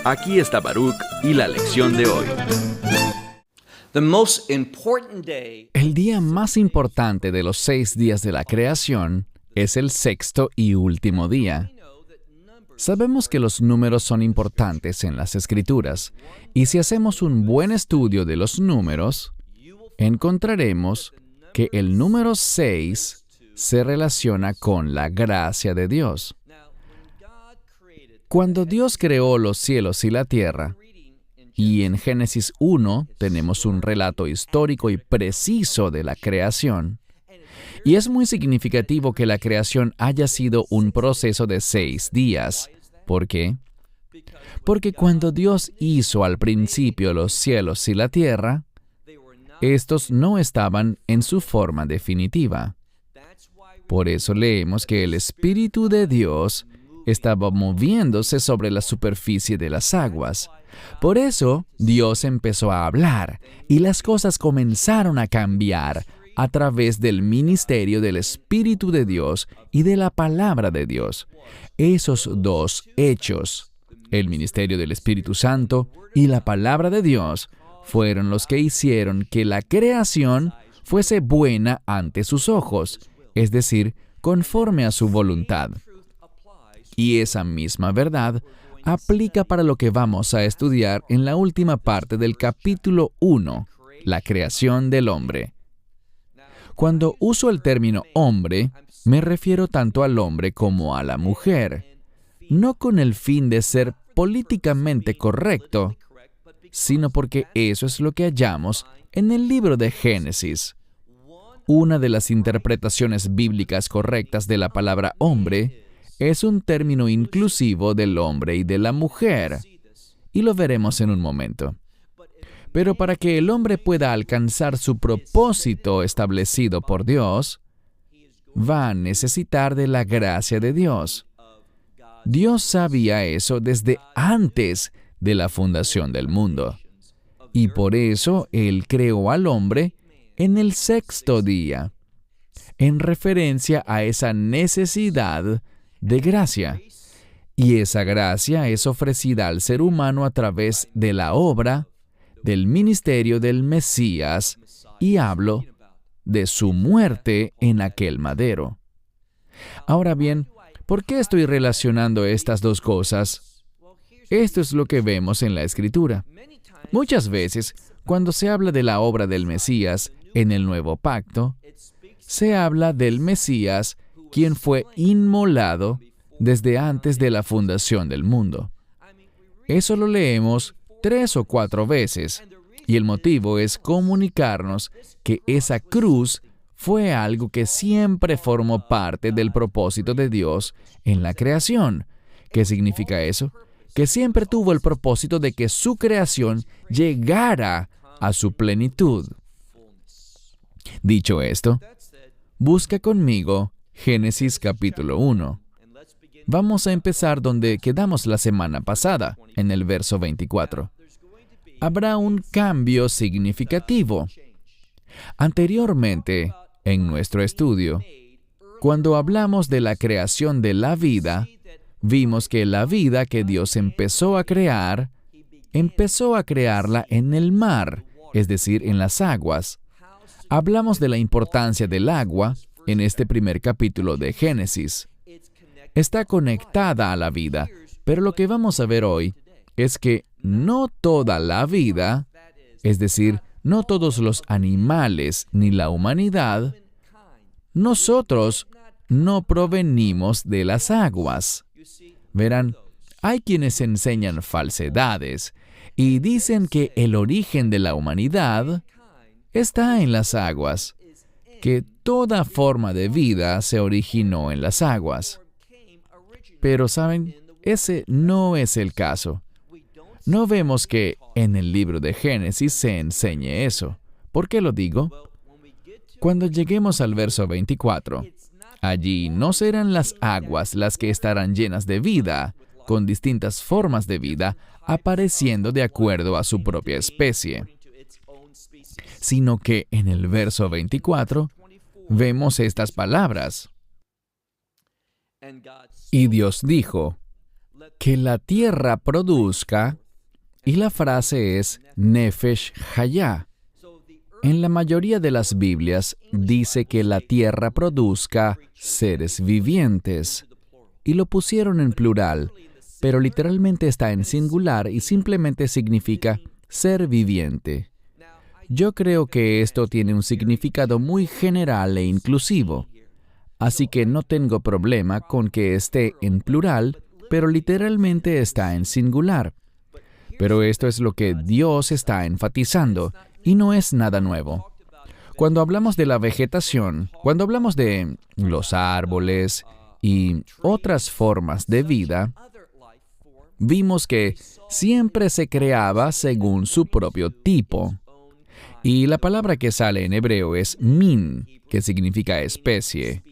Aquí está Baruch y la lección de hoy. El día más importante de los 6 días de la creación es el sexto y último día. Sabemos que los números son importantes en las Escrituras, y si hacemos un buen estudio de los números, encontraremos que el número 6 se relaciona con la gracia de Dios. Cuando Dios creó los cielos y la tierra, y en Génesis 1 tenemos un relato histórico y preciso de la creación, y es muy significativo que la creación haya sido un proceso de 6 días. ¿Por qué? Porque cuando Dios hizo al principio los cielos y la tierra, estos no estaban en su forma definitiva. Por eso leemos que el Espíritu de Dios estaba moviéndose sobre la superficie de las aguas. Por eso, Dios empezó a hablar, y las cosas comenzaron a cambiar a través del ministerio del Espíritu de Dios y de la palabra de Dios. Esos dos hechos, el ministerio del Espíritu Santo y la palabra de Dios, fueron los que hicieron que la creación fuese buena ante sus ojos, es decir, conforme a su voluntad. Y esa misma verdad aplica para lo que vamos a estudiar en la última parte del capítulo 1, la creación del hombre. Cuando uso el término hombre, me refiero tanto al hombre como a la mujer, no con el fin de ser políticamente correcto, sino porque eso es lo que hallamos en el libro de Génesis. Una de las interpretaciones bíblicas correctas de la palabra hombre es un término inclusivo del hombre y de la mujer, y lo veremos en un momento. Pero para que el hombre pueda alcanzar su propósito establecido por Dios, va a necesitar de la gracia de Dios. Dios sabía eso desde antes de la fundación del mundo, y por eso Él creó al hombre en el sexto día, en referencia a esa necesidad de gracia. Y esa gracia es ofrecida al ser humano a través de la obra, del ministerio del Mesías, y hablo de su muerte en aquel madero. Ahora bien, ¿por qué estoy relacionando estas dos cosas? Esto es lo que vemos en la Escritura. Muchas veces, cuando se habla de la obra del Mesías en el Nuevo Pacto, se habla del Mesías, quien fue inmolado desde antes de la fundación del mundo. Eso lo leemos 3 o 4 veces, y el motivo es comunicarnos que esa cruz fue algo que siempre formó parte del propósito de Dios en la creación. ¿Qué significa eso? Que siempre tuvo el propósito de que su creación llegara a su plenitud. Dicho esto, busca conmigo Génesis capítulo 1. Vamos a empezar donde quedamos la semana pasada, en el verso 24. Habrá un cambio significativo. Anteriormente, en nuestro estudio, cuando hablamos de la creación de la vida, vimos que la vida que Dios empezó a crearla en el mar, es decir, en las aguas. Hablamos de la importancia del agua en este primer capítulo de Génesis. Está conectada a la vida, pero lo que vamos a ver hoy es que no toda la vida, es decir, no todos los animales ni la humanidad, nosotros no provenimos de las aguas. Verán, hay quienes enseñan falsedades y dicen que el origen de la humanidad está en las aguas, que toda forma de vida se originó en las aguas. Pero, ¿saben? Ese no es el caso. No vemos que en el libro de Génesis se enseñe eso. ¿Por qué lo digo? Cuando lleguemos al verso 24, allí no serán las aguas las que estarán llenas de vida, con distintas formas de vida, apareciendo de acuerdo a su propia especie, sino que en el verso 24 vemos estas palabras. Y Dios dijo, que la tierra produzca, y la frase es Nefesh Hayá. En la mayoría de las Biblias dice que la tierra produzca seres vivientes, y lo pusieron en plural, pero literalmente está en singular y simplemente significa ser viviente. Yo creo que esto tiene un significado muy general e inclusivo, así que no tengo problema con que esté en plural, pero literalmente está en singular. Pero esto es lo que Dios está enfatizando, y no es nada nuevo. Cuando hablamos de la vegetación, cuando hablamos de los árboles y otras formas de vida, vimos que siempre se creaba según su propio tipo. Y la palabra que sale en hebreo es min, que significa especie.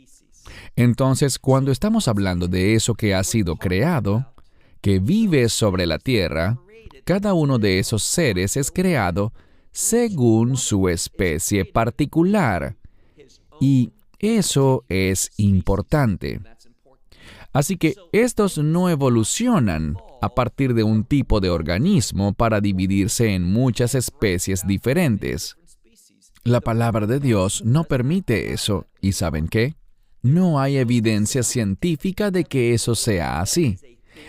Entonces, cuando estamos hablando de eso que ha sido creado, que vive sobre la tierra, cada uno de esos seres es creado según su especie particular. Y eso es importante. Así que estos no evolucionan a partir de un tipo de organismo para dividirse en muchas especies diferentes. La palabra de Dios no permite eso. ¿Y saben qué? No hay evidencia científica de que eso sea así.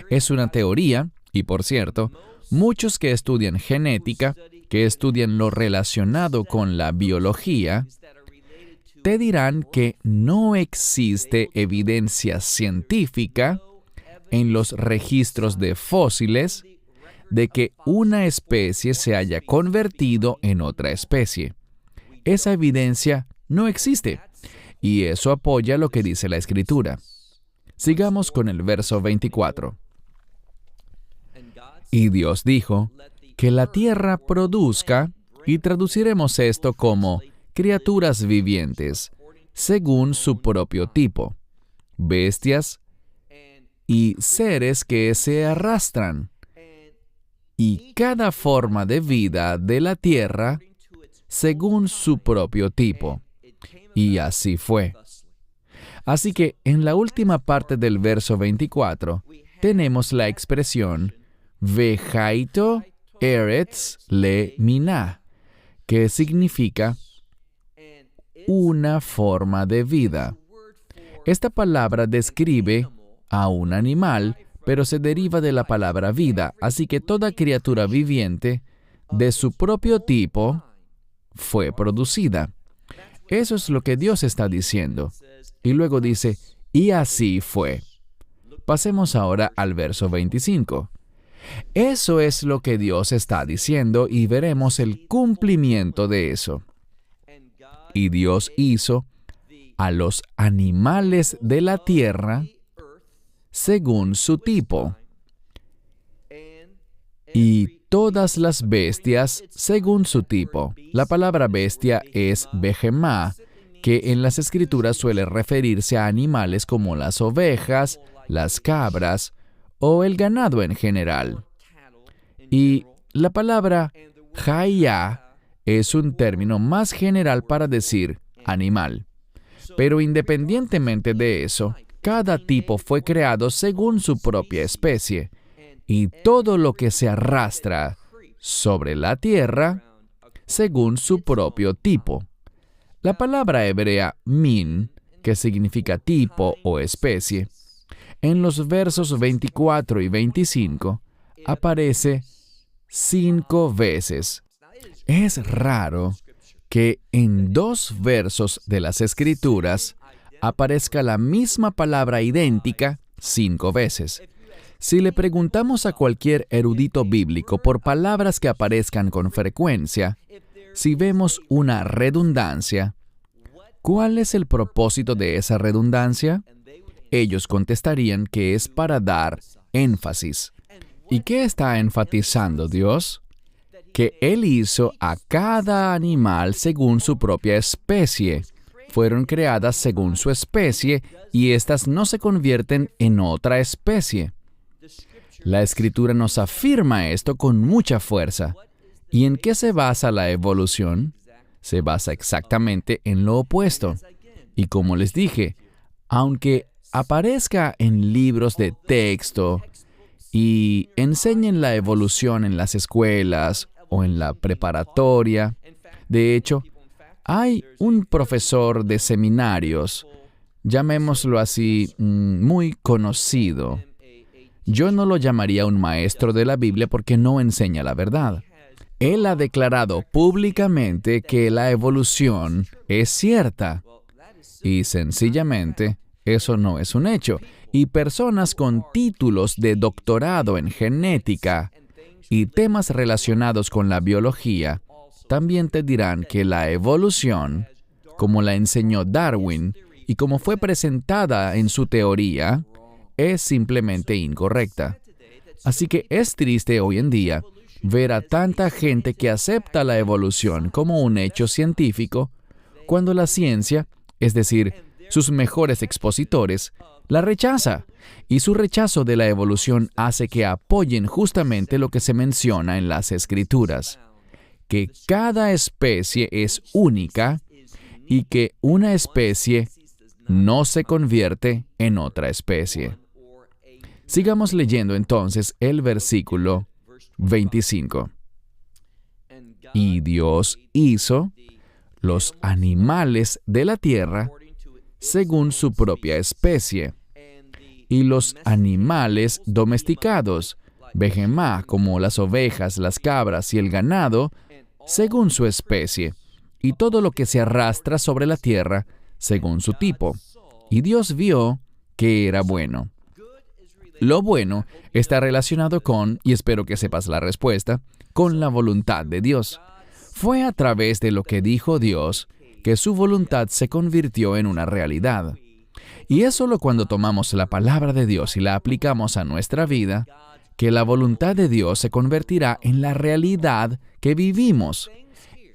Es una teoría, y por cierto, muchos que estudian genética, que estudian lo relacionado con la biología, te dirán que no existe evidencia científica en los registros de fósiles de que una especie se haya convertido en otra especie. Esa evidencia no existe, y eso apoya lo que dice la Escritura. Sigamos con el verso 24. Y Dios dijo, que la tierra produzca, y traduciremos esto como criaturas vivientes, según su propio tipo, bestias y seres que se arrastran, y cada forma de vida de la tierra, según su propio tipo. Y así fue. Así que en la última parte del verso 24, tenemos la expresión Vejaito Eretz le Minah, que significa una forma de vida. Esta palabra describe a un animal, pero se deriva de la palabra vida, así que toda criatura viviente de su propio tipo fue producida. Eso es lo que Dios está diciendo. Y luego dice, y así fue. Pasemos ahora al verso 25. Eso es lo que Dios está diciendo y veremos el cumplimiento de eso. Y Dios hizo a los animales de la tierra según su tipo, y todas las bestias según su tipo. La palabra bestia es behemá, que en las Escrituras suele referirse a animales como las ovejas, las cabras o el ganado en general. Y la palabra hayá es un término más general para decir animal. Pero independientemente de eso, cada tipo fue creado según su propia especie, y todo lo que se arrastra sobre la tierra según su propio tipo. La palabra hebrea min, que significa tipo o especie, en los versos 24 y 25 aparece 5 veces. Es raro que en 2 versos de las Escrituras aparezca la misma palabra idéntica 5 veces. Si le preguntamos a cualquier erudito bíblico por palabras que aparezcan con frecuencia, si vemos una redundancia, ¿cuál es el propósito de esa redundancia? Ellos contestarían que es para dar énfasis. ¿Y qué está enfatizando Dios? Que Él hizo a cada animal según su propia especie. Fueron creadas según su especie y éstas no se convierten en otra especie. La Escritura nos afirma esto con mucha fuerza. ¿Y en qué se basa la evolución? Se basa exactamente en lo opuesto. Y como les dije, aunque aparezca en libros de texto y enseñen la evolución en las escuelas o en la preparatoria. De hecho, hay un profesor de seminarios, llamémoslo así, muy conocido. Yo no lo llamaría un maestro de la Biblia porque no enseña la verdad. Él ha declarado públicamente que la evolución es cierta. Y sencillamente, eso no es un hecho. Y personas con títulos de doctorado en genética y temas relacionados con la biología también te dirán que la evolución, como la enseñó Darwin y como fue presentada en su teoría, es simplemente incorrecta. Así que es triste hoy en día ver a tanta gente que acepta la evolución como un hecho científico, cuando la ciencia, es decir, sus mejores expositores, la rechaza. Y su rechazo de la evolución hace que apoyen justamente lo que se menciona en las Escrituras, que cada especie es única y que una especie no se convierte en otra especie. Sigamos leyendo entonces el versículo 25. Y Dios hizo los animales de la tierra según su propia especie, y los animales domesticados, behemá, como las ovejas, las cabras y el ganado, según su especie, y todo lo que se arrastra sobre la tierra, según su tipo. Y Dios vio que era bueno. Lo bueno está relacionado con, y espero que sepas la respuesta, con la voluntad de Dios. Fue a través de lo que dijo Dios que su voluntad se convirtió en una realidad. Y es solo cuando tomamos la palabra de Dios y la aplicamos a nuestra vida que la voluntad de Dios se convertirá en la realidad que vivimos.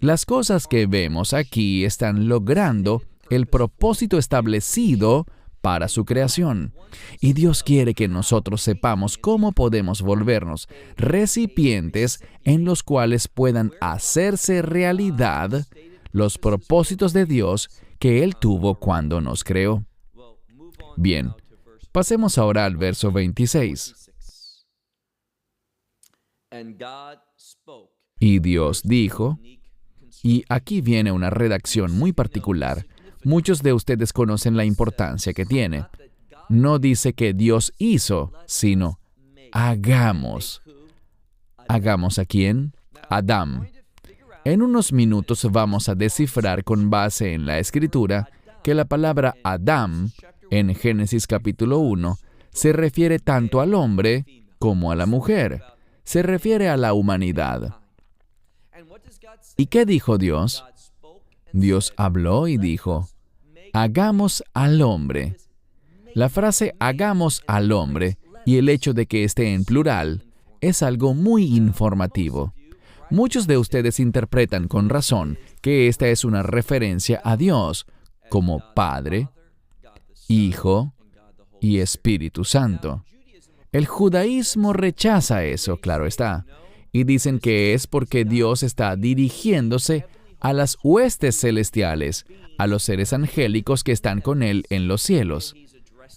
Las cosas que vemos aquí están logrando el propósito establecido para su creación. Y Dios quiere que nosotros sepamos cómo podemos volvernos recipientes en los cuales puedan hacerse realidad los propósitos de Dios que Él tuvo cuando nos creó. Bien, pasemos ahora al verso 26. Y Dios dijo, y aquí viene una redacción muy particular. Muchos de ustedes conocen la importancia que tiene. No dice que Dios hizo, sino hagamos. ¿Hagamos a quién? Adán. En unos minutos vamos a descifrar con base en la Escritura que la palabra Adán, en Génesis capítulo 1, se refiere tanto al hombre como a la mujer. Se refiere a la humanidad. ¿Y qué dijo Dios? Dios habló y dijo, hagamos al hombre. La frase hagamos al hombre y el hecho de que esté en plural es algo muy informativo. Muchos de ustedes interpretan con razón que esta es una referencia a Dios como Padre, Hijo y Espíritu Santo. El judaísmo rechaza eso, claro está, y dicen que es porque Dios está dirigiéndose a las huestes celestiales, a los seres angélicos que están con Él en los cielos,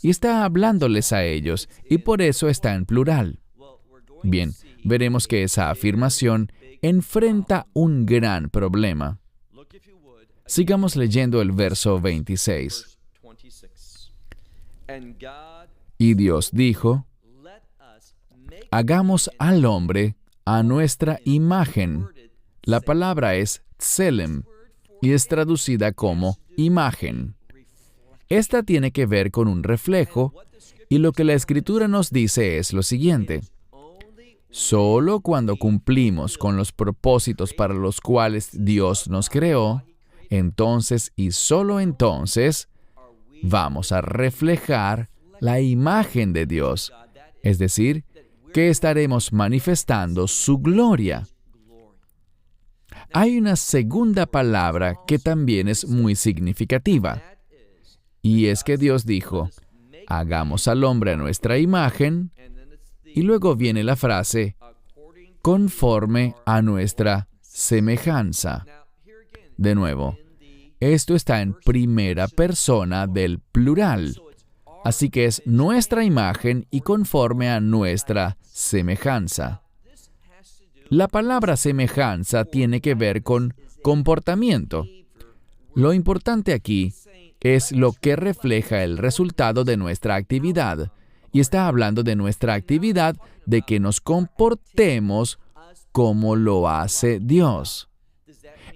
y está hablándoles a ellos, y por eso está en plural. Bien, veremos que esa afirmación enfrenta un gran problema. Sigamos leyendo el verso 26. Y Dios dijo, hagamos al hombre a nuestra imagen. La palabra es tselem y es traducida como imagen. Esta tiene que ver con un reflejo, y lo que la Escritura nos dice es lo siguiente. Solo cuando cumplimos con los propósitos para los cuales Dios nos creó, entonces y solo entonces, vamos a reflejar la imagen de Dios, es decir, que estaremos manifestando su gloria. Hay una segunda palabra que también es muy significativa, y es que Dios dijo, hagamos al hombre a nuestra imagen, y luego viene la frase, conforme a nuestra semejanza. De nuevo, esto está en primera persona del plural. Así que es nuestra imagen y conforme a nuestra semejanza. La palabra semejanza tiene que ver con comportamiento. Lo importante aquí es lo que refleja el resultado de nuestra actividad. Y está hablando de nuestra actividad, de que nos comportemos como lo hace Dios.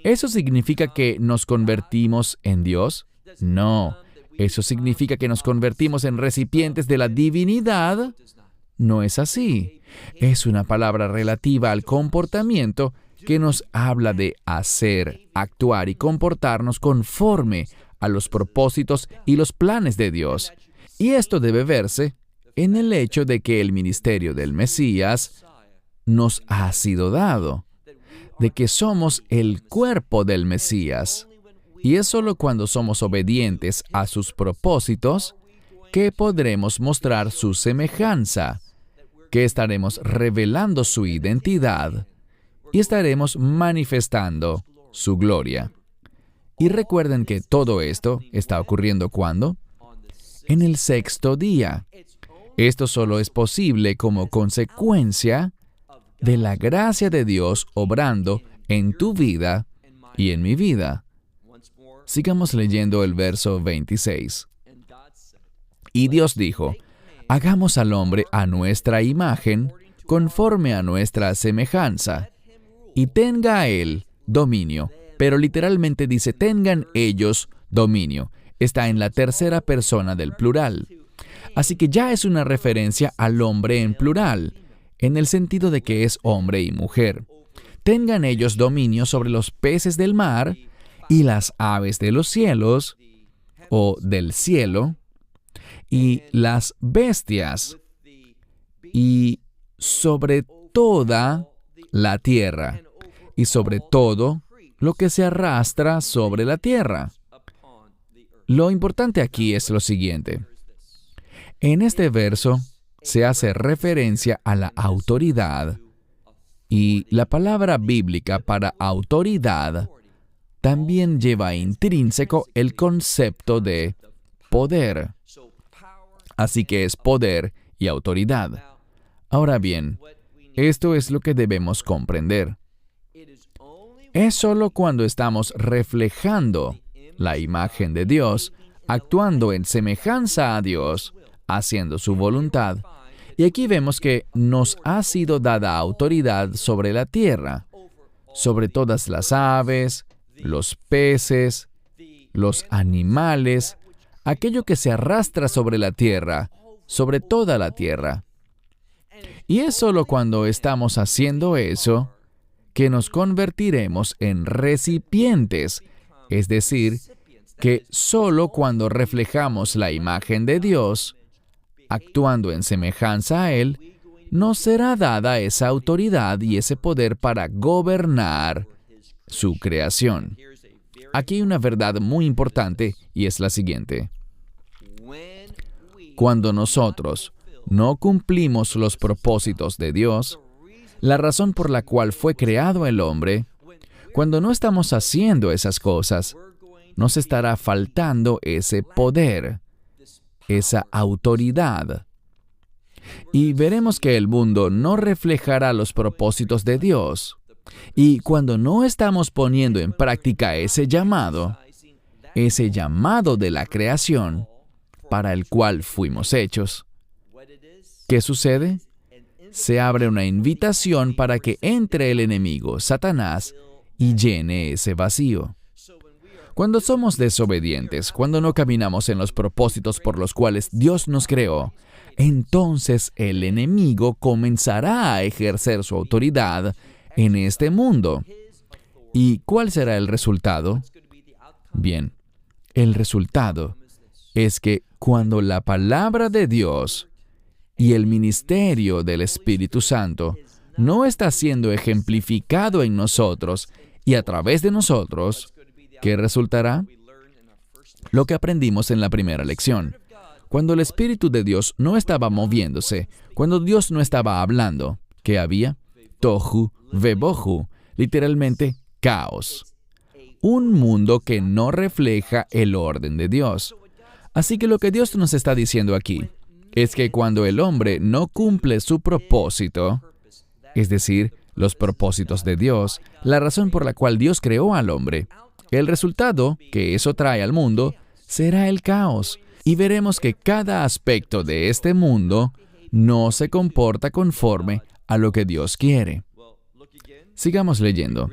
¿Eso significa que nos convertimos en Dios? No. ¿Eso significa que nos convertimos en recipientes de la divinidad? No es así. Es una palabra relativa al comportamiento que nos habla de hacer, actuar y comportarnos conforme a los propósitos y los planes de Dios. Y esto debe verse en el hecho de que el ministerio del Mesías nos ha sido dado, de que somos el cuerpo del Mesías. Y es solo cuando somos obedientes a sus propósitos que podremos mostrar su semejanza, que estaremos revelando su identidad y estaremos manifestando su gloria. Y recuerden que todo esto está ocurriendo ¿cuándo? En el sexto día. Esto solo es posible como consecuencia de la gracia de Dios obrando en tu vida y en mi vida. Sigamos leyendo el verso 26. Y Dios dijo, hagamos al hombre a nuestra imagen, conforme a nuestra semejanza, y tenga él dominio. Pero literalmente dice, tengan ellos dominio. Está en la tercera persona del plural. Así que ya es una referencia al hombre en plural, en el sentido de que es hombre y mujer. Tengan ellos dominio sobre los peces del mar y las aves de los cielos, o del cielo, y las bestias, y sobre toda la tierra, y sobre todo lo que se arrastra sobre la tierra. Lo importante aquí es lo siguiente. En este verso se hace referencia a la autoridad, y la palabra bíblica para autoridad también lleva intrínseco el concepto de poder. Así que es poder y autoridad. Ahora bien, esto es lo que debemos comprender. Es solo cuando estamos reflejando la imagen de Dios, actuando en semejanza a Dios, haciendo su voluntad. Y aquí vemos que nos ha sido dada autoridad sobre la tierra, sobre todas las aves, los peces, los animales, aquello que se arrastra sobre la tierra, sobre toda la tierra. Y es solo cuando estamos haciendo eso que nos convertiremos en recipientes, es decir, que solo cuando reflejamos la imagen de Dios, actuando en semejanza a Él, nos será dada esa autoridad y ese poder para gobernar su creación. Aquí hay una verdad muy importante y es la siguiente. Cuando nosotros no cumplimos los propósitos de Dios, la razón por la cual fue creado el hombre, cuando no estamos haciendo esas cosas, nos estará faltando ese poder, esa autoridad. Y veremos que el mundo no reflejará los propósitos de Dios. Y cuando no estamos poniendo en práctica ese llamado de la creación para el cual fuimos hechos, ¿qué sucede? Se abre una invitación para que entre el enemigo, Satanás, y llene ese vacío. Cuando somos desobedientes, cuando no caminamos en los propósitos por los cuales Dios nos creó, entonces el enemigo comenzará a ejercer su autoridad en este mundo. ¿Y cuál será el resultado? Bien, el resultado es que cuando la palabra de Dios y el ministerio del Espíritu Santo no está siendo ejemplificado en nosotros y a través de nosotros, ¿qué resultará? Lo que aprendimos en la primera lección. Cuando el Espíritu de Dios no estaba moviéndose, cuando Dios no estaba hablando, ¿qué había? Tohu vebohu, literalmente caos. Un mundo que no refleja el orden de Dios. Así que lo que Dios nos está diciendo aquí es que cuando el hombre no cumple su propósito, es decir, los propósitos de Dios, la razón por la cual Dios creó al hombre, el resultado que eso trae al mundo será el caos. Y veremos que cada aspecto de este mundo no se comporta conforme a lo que Dios quiere. Sigamos leyendo.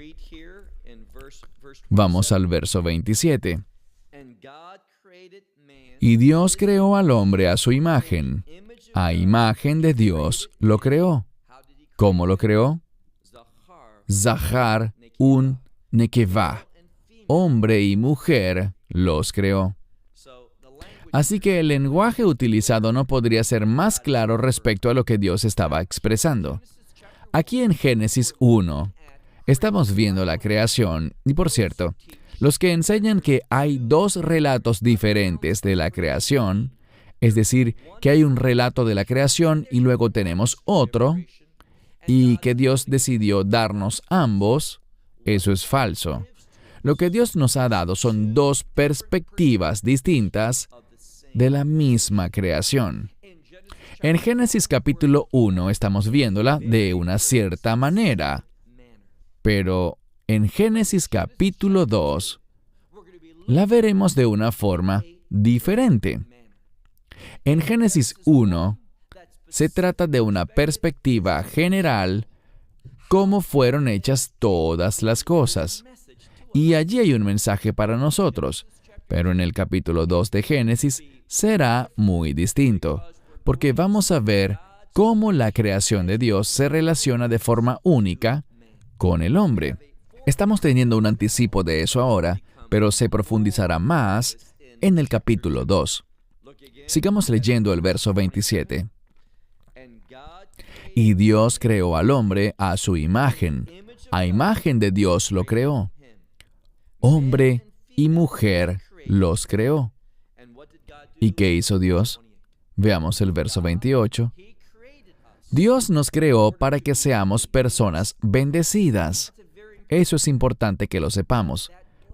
Vamos al verso 27. Y Dios creó al hombre a su imagen. A imagen de Dios lo creó. ¿Cómo lo creó? Zahar un nekevá. Hombre y mujer los creó. Así que el lenguaje utilizado no podría ser más claro respecto a lo que Dios estaba expresando. Aquí en Génesis 1, estamos viendo la creación, y por cierto, los que enseñan que hay dos relatos diferentes de la creación, es decir, que hay un relato de la creación y luego tenemos otro, y que Dios decidió darnos ambos, eso es falso. Lo que Dios nos ha dado son dos perspectivas distintas de la misma creación. En Génesis capítulo 1 estamos viéndola de una cierta manera, pero en Génesis capítulo 2 la veremos de una forma diferente. En Génesis 1 se trata de una perspectiva general, cómo fueron hechas todas las cosas. Y allí hay un mensaje para nosotros, pero en el capítulo 2 de Génesis será muy distinto, porque vamos a ver cómo la creación de Dios se relaciona de forma única con el hombre. Estamos teniendo un anticipo de eso ahora, pero se profundizará más en el capítulo 2. Sigamos leyendo el verso 27. Y Dios creó al hombre a su imagen. A imagen de Dios lo creó. Hombre y mujer los creó. ¿Y qué hizo Dios? Veamos el verso 28. Dios nos creó para que seamos personas bendecidas. Eso es importante que lo sepamos.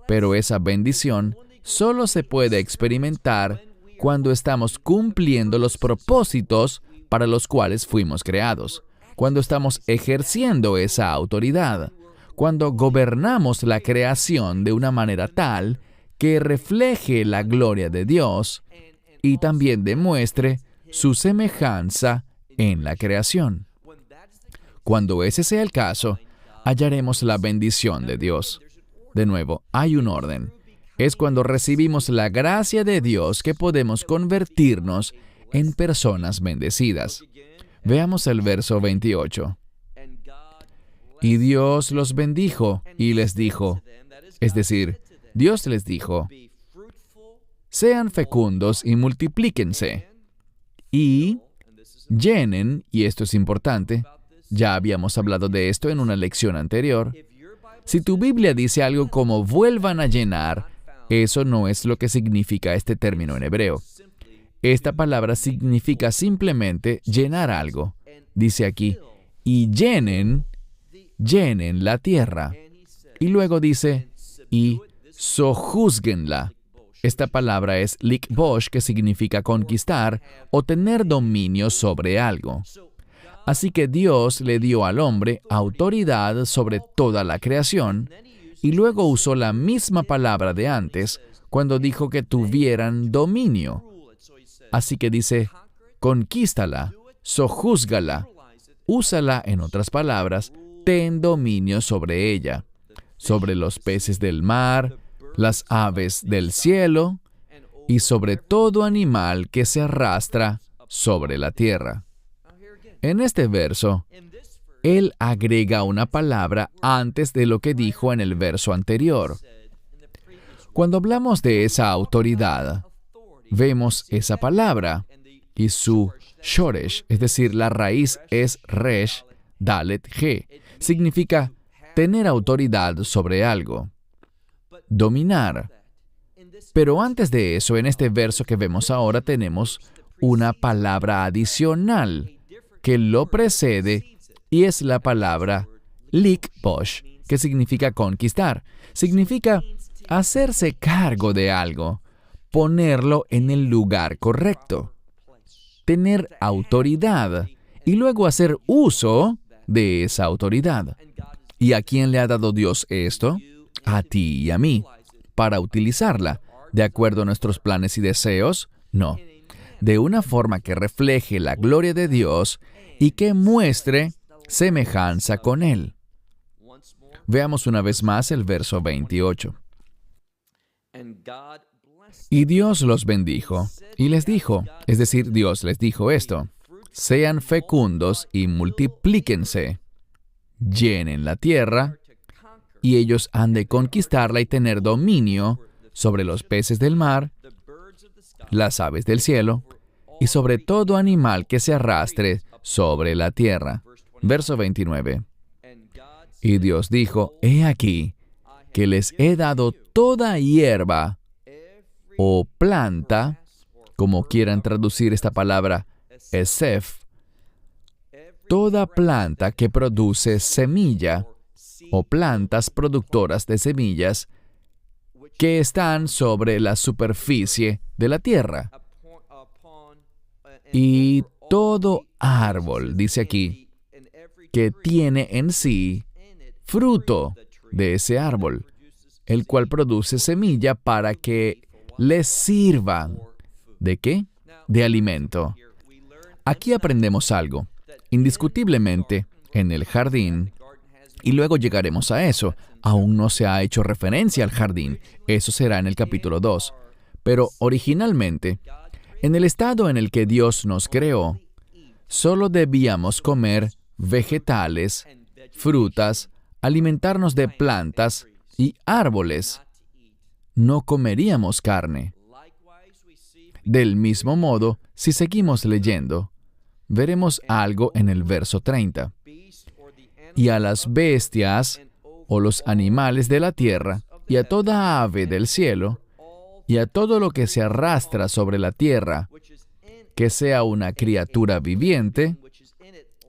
Pero esa bendición solo se puede experimentar cuando estamos cumpliendo los propósitos para los cuales fuimos creados, cuando estamos ejerciendo esa autoridad, cuando gobernamos la creación de una manera tal que refleje la gloria de Dios y también demuestre su semejanza en la creación. Cuando ese sea el caso, hallaremos la bendición de Dios. De nuevo, hay un orden. Es cuando recibimos la gracia de Dios que podemos convertirnos en personas bendecidas. Veamos el verso 28. Y Dios los bendijo y les dijo, es decir, Dios les dijo, sean fecundos y multiplíquense, y llenen, y esto es importante, ya habíamos hablado de esto en una lección anterior. Si tu Biblia dice algo como vuelvan a llenar, eso no es lo que significa este término en hebreo. Esta palabra significa simplemente llenar algo. Dice aquí, y llenen la tierra. Y luego dice, y sojuzguenla. Esta palabra es likbosh, que significa conquistar o tener dominio sobre algo. Así que Dios le dio al hombre autoridad sobre toda la creación, y luego usó la misma palabra de antes cuando dijo que tuvieran dominio. Así que dice, conquístala, sojúzgala, úsala, en otras palabras, ten dominio sobre ella, sobre los peces del mar, las aves del cielo y sobre todo animal que se arrastra sobre la tierra. En este verso, Él agrega una palabra antes de lo que dijo en el verso anterior. Cuando hablamos de esa autoridad, vemos esa palabra y su shoresh, es decir, la raíz es resh, dalet, he. Significa tener autoridad sobre algo, dominar. Pero antes de eso, en este verso que vemos ahora, tenemos una palabra adicional que lo precede y es la palabra likbosh, que significa conquistar. Significa hacerse cargo de algo, ponerlo en el lugar correcto, tener autoridad y luego hacer uso de esa autoridad. ¿Y a quién le ha dado Dios esto? A ti y a mí. ¿Para utilizarla de acuerdo a nuestros planes y deseos? No. De una forma que refleje la gloria de Dios y que muestre semejanza con Él. Veamos una vez más el verso 28. Y Dios los bendijo, y les dijo, es decir, Dios les dijo esto: sean fecundos y multiplíquense, llenen la tierra, y ellos han de conquistarla y tener dominio sobre los peces del mar, las aves del cielo, y sobre todo animal que se arrastre sobre la tierra. Verso 29. Y Dios dijo, he aquí, que les he dado toda hierba o planta, como quieran traducir esta palabra, esef, toda planta que produce semilla, o plantas productoras de semillas, que están sobre la superficie de la tierra. Y todo árbol, dice aquí, que tiene en sí fruto de ese árbol, el cual produce semilla para que les sirvan. ¿De qué? De alimento. Aquí aprendemos algo. Indiscutiblemente, en el jardín, y luego llegaremos a eso, aún no se ha hecho referencia al jardín, eso será en el capítulo 2. Pero originalmente, en el estado en el que Dios nos creó, solo debíamos comer vegetales, frutas, alimentarnos de plantas y árboles. No comeríamos carne. Del mismo modo, si seguimos leyendo, veremos algo en el verso 30. Y a las bestias, o los animales de la tierra, y a toda ave del cielo, y a todo lo que se arrastra sobre la tierra, que sea una criatura viviente,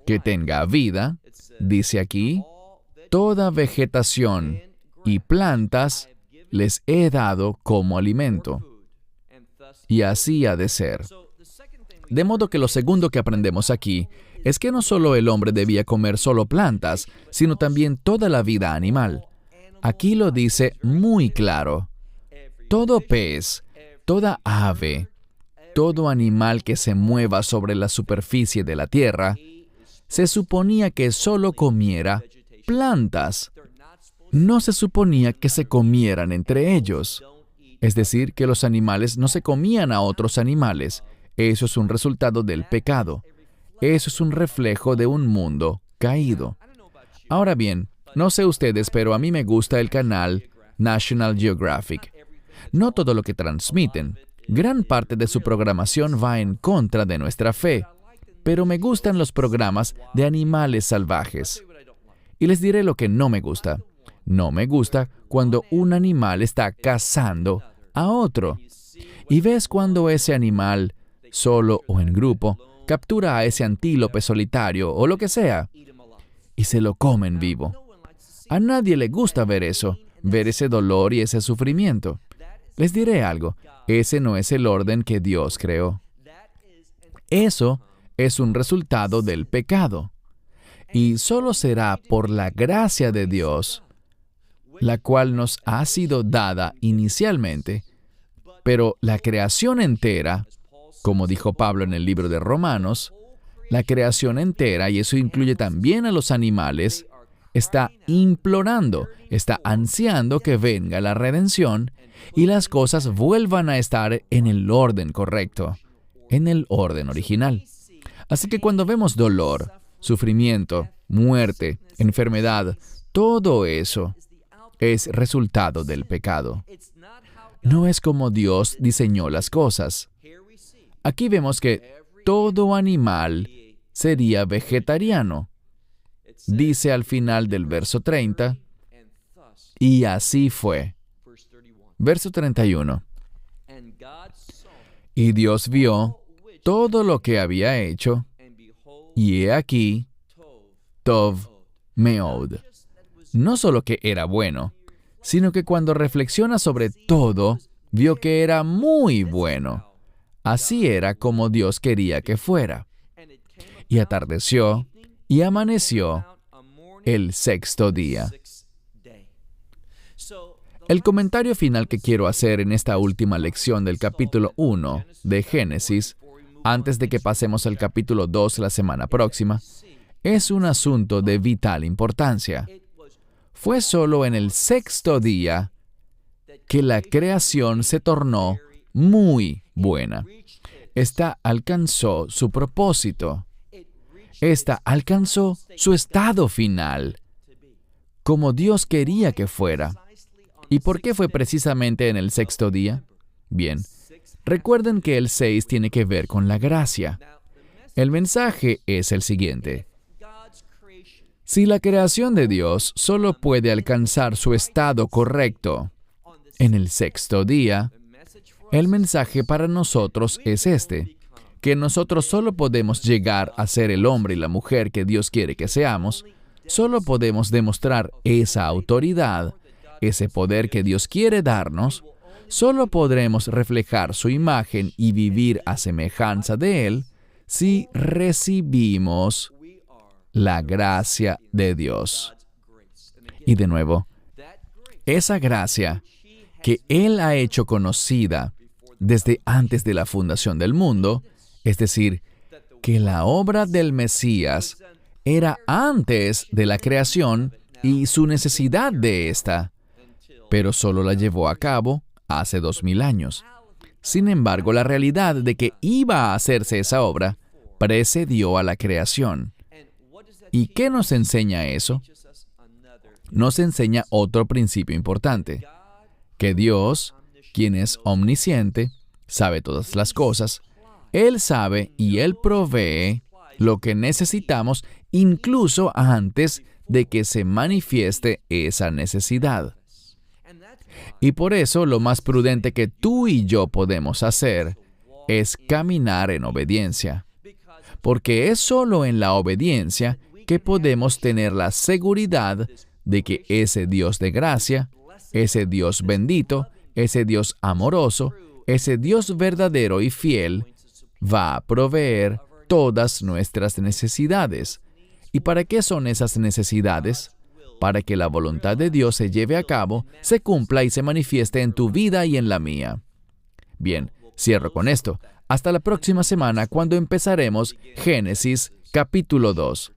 que tenga vida, dice aquí, toda vegetación y plantas les he dado como alimento. Y así ha de ser. De modo que lo segundo que aprendemos aquí es que no solo el hombre debía comer solo plantas, sino también toda la vida animal. Aquí lo dice muy claro. Todo pez, toda ave, todo animal que se mueva sobre la superficie de la tierra, se suponía que solo comiera plantas. No se suponía que se comieran entre ellos. Es decir, que los animales no se comían a otros animales. Eso es un resultado del pecado. Eso es un reflejo de un mundo caído. Ahora bien, no sé ustedes, pero a mí me gusta el canal National Geographic. No todo lo que transmiten. Gran parte de su programación va en contra de nuestra fe, pero me gustan los programas de animales salvajes. Y les diré lo que no me gusta. No me gusta cuando un animal está cazando a otro. Y ves cuando ese animal, solo o en grupo, captura a ese antílope solitario o lo que sea, y se lo comen vivo. A nadie le gusta ver eso, ver ese dolor y ese sufrimiento. Les diré algo, ese no es el orden que Dios creó. Eso es un resultado del pecado. Y solo será por la gracia de Dios, la cual nos ha sido dada inicialmente, pero la creación entera, como dijo Pablo en el libro de Romanos, la creación entera, y eso incluye también a los animales, está implorando, está ansiando que venga la redención y las cosas vuelvan a estar en el orden correcto, en el orden original. Así que cuando vemos dolor, sufrimiento, muerte, enfermedad, todo eso es resultado del pecado. No es como Dios diseñó las cosas. Aquí vemos que todo animal sería vegetariano. Dice al final del verso 30, y así fue. Verso 31. Y Dios vio todo lo que había hecho, y he aquí, Tov Meod. No solo que era bueno, sino que cuando reflexiona sobre todo, vio que era muy bueno. Así era como Dios quería que fuera. Y atardeció y amaneció el sexto día. El comentario final que quiero hacer en esta última lección del capítulo 1 de Génesis, antes de que pasemos al capítulo 2 la semana próxima, es un asunto de vital importancia. Fue solo en el sexto día que la creación se tornó muy buena. Esta alcanzó su propósito. Esta alcanzó su estado final, como Dios quería que fuera. ¿Y por qué fue precisamente en el sexto día? Bien, recuerden que el 6 tiene que ver con la gracia. El mensaje es el siguiente. Si la creación de Dios solo puede alcanzar su estado correcto en el sexto día, el mensaje para nosotros es este, que nosotros solo podemos llegar a ser el hombre y la mujer que Dios quiere que seamos, solo podemos demostrar esa autoridad, ese poder que Dios quiere darnos, solo podremos reflejar su imagen y vivir a semejanza de Él si recibimos la gracia de Dios. Y de nuevo, esa gracia que Él ha hecho conocida desde antes de la fundación del mundo, es decir, que la obra del Mesías era antes de la creación y su necesidad de esta, pero solo la llevó a cabo hace 2000 años. Sin embargo, la realidad de que iba a hacerse esa obra precedió a la creación. ¿Y qué nos enseña eso? Nos enseña otro principio importante, que Dios, quien es omnisciente, sabe todas las cosas. Él sabe y Él provee lo que necesitamos incluso antes de que se manifieste esa necesidad. Y por eso lo más prudente que tú y yo podemos hacer es caminar en obediencia. Porque es solo en la obediencia que podemos tener la seguridad de que ese Dios de gracia, ese Dios bendito, ese Dios amoroso, ese Dios verdadero y fiel, va a proveer todas nuestras necesidades. ¿Y para qué son esas necesidades? Para que la voluntad de Dios se lleve a cabo, se cumpla y se manifieste en tu vida y en la mía. Bien, cierro con esto. Hasta la próxima semana cuando empezaremos Génesis capítulo 2.